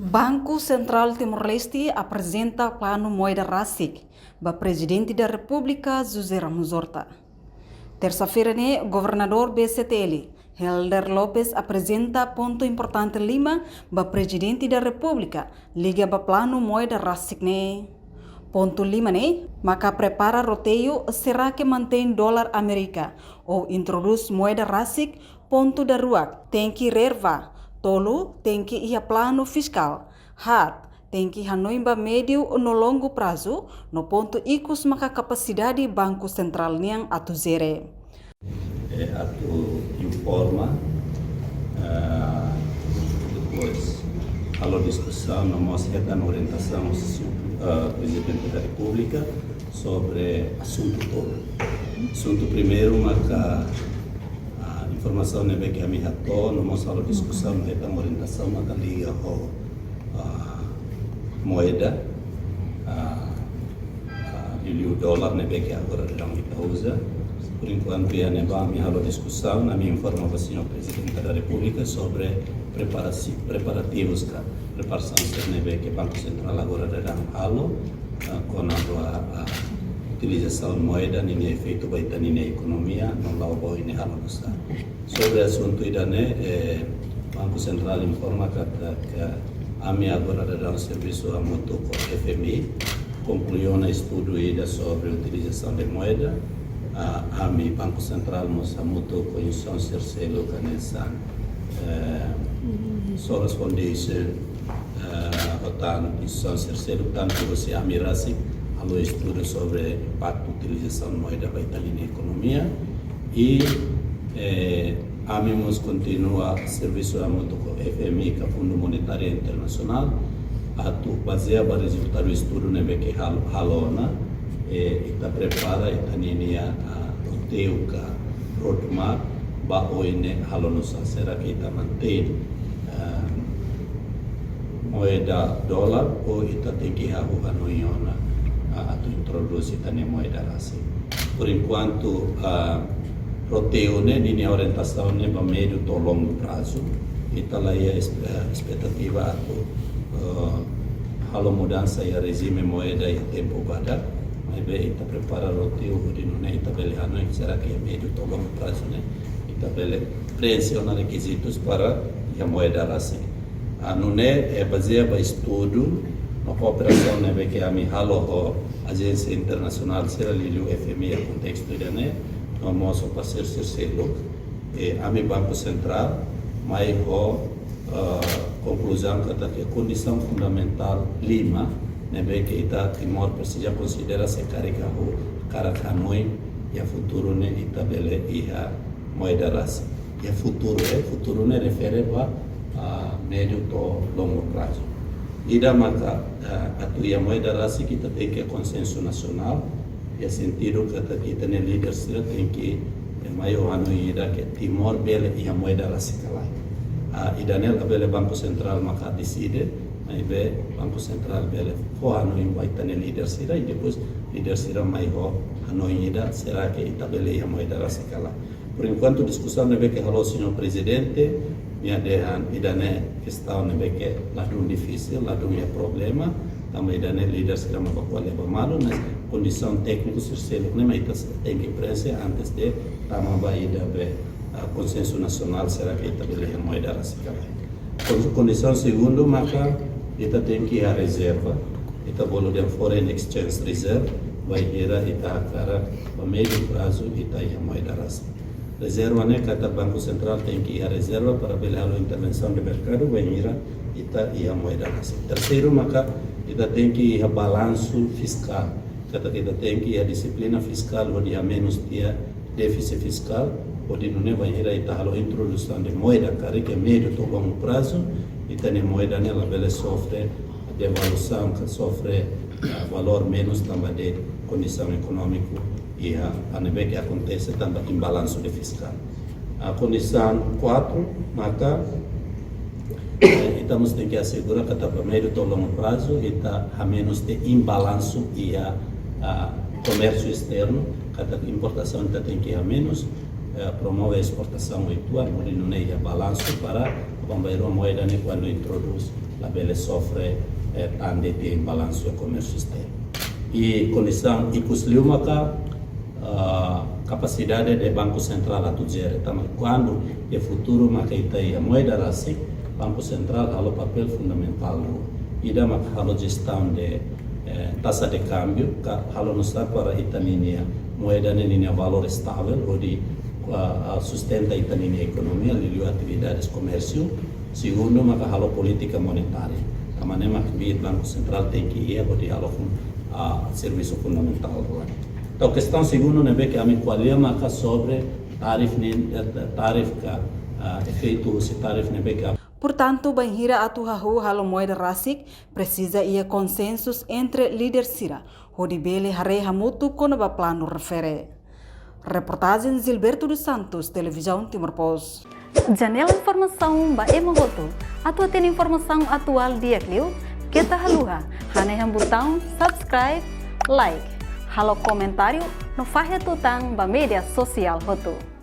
Banco Central Timor-Leste apresenta plano moeda RASIC para presidente da República, José Ramos Horta. Terça-feira, governador BCTL, Helder Lopes, apresenta ponto importante Lima para presidente da República, liga para plano moeda RASIC. Ponto Lima, Maca prepara roteio, será que mantém dólar América ou introduz moeda RASIC, ponto da rua, tem que reservar. Tolo tem que ir a plano fiscal. Hat tem que Hanoi médio no longo prazo, no ponto icus maka capacidade Banco Central niang atu zere. Atu informa, depois a discussão, nós dan orientação ao Presidente da República sobre assunto todo. Assunto primeiro, maka informação nebe que a minha to no mosalo discussão nebe orientação na liga o moeda o dólar nebe que agora não usa por enquanto já nebe a minha discussão na minha informação ao presidente da República sobre preparativos preparação nebe que Banco Central agora dará halo com a utilização de moeda nem efeito baita nem economia não lá o boi nem halo está sobre assunto idane Banco Central informa que a minha agora dará serviço a moto com FMI concluiu um estudo ida sobre a utilização de moeda a mi Banco Central moça moto com instrução cercelo canessa só respondeu otan instrução cercelo tanto você a mirasi alô estudo sobre impacto da utilização de moeda para a economia e a mimos continua serviço a muito com FMI, que é Fundo Monetário Internacional, a tu baseia para resultar do estudo nebe que halona e está prepara e taninia o teuca roadmap ba oine halonosa será que está mantém moeda dólar ou está tem que haruha no iona a introduzir também moeda assim. Por enquanto, roteio nem a orientação nem para médio ou longo prazo. E tal aí a expectativa a mudança e a regime moeda e tempo bada. Mas bem, está preparado o roteio de não é tabelando será que é médio ou longo prazo né? E tabela preensiona requisitos para a moeda assim. Não é baseado em estudo a cooperação né que a minha agência internacional será ali o FMI a contexto da né no nosso parceiro terceiro e a minha Banco Central mas conclusão que a condição fundamental Lima né que está Timor precisa considerar se carregar o cara Hanoi e a futuro né e tabela e a moeda raça e a futuro né refere a médio ou longo prazo. E da marca a moeda raça que tem que consenso nacional e a sentido que tem líderes tem que maior ano ida que Timor bele e a moeda raça lá e danela bele Banco Central marca decide aí be Banco Central bele for ano em vai ter líderes e depois líderes maior ano ida será que itabele e a moeda raça lá por enquanto discussão nebe que falou senhor presidente minha dehan idane questão nebe que ladum difícil ladum é problema também idane líderes que não vão levar malo mas condição técnica terceiro nem mais tem que preencher antes de tamamba ida be consenso nacional será que itabele a moeda racial condição segundo maka ita tem que a reserva ita bolo de foreign exchange reserve vai ira ita cara a médio prazo ita a moeda racial reserva né cada Banco Central tem que ir a reserva para velar a intervenção do mercado vai ir a moeda assim. Terceiro maka ita tem que ir a balanço fiscal cada ita tem que ir a disciplina fiscal onde a menos dia déficit fiscal onde não vai ir a introdução de moeda que é médio ou longo prazo ita ne moeda né ela sofre devaluação que sofre valor menos também de condição econômica e a nível que acontece também em balanço de fiscal. A condição 4, maka estamos tem que assegurar que está para médio ou longo prazo e está a menos de imbalanço e a comércio externo, cada importação tem que ir a menos promove a exportação atual, onde não é balanço para bombeiro moeda né quando introduz a bele sofre tande de balanço e comércio externo. E condição e cusliuma capacidade do Banco Central a dizer também quando é futuro makeita a moeda RASIC, Banco Central há o papel fundamental e da a gestão de taxa de câmbio, há no estado para Itamínia moeda nem valor estável, onde sustenta a economia, liga atividades comércio. Segundo, há a política monetária. A maneira que o Banco Central tem que ir, onde há o serviço fundamental. Então, a questão segunda é que a minha qualidade sobre tarif que efeito se tarif que Portanto, banhira atuhahu halo moeda RASIC precisa ir consensus entre líderes sira, onde bele hareha mutu kono plano refere. Reportagem Gilberto dos Santos, Televisão Timor-Post. Janela informação ba emohoto. Atua tem informação atual dia Clio, kita haluha, haneham botão subscribe, like, halo comentário no fahe tutang ba media sosial hoto.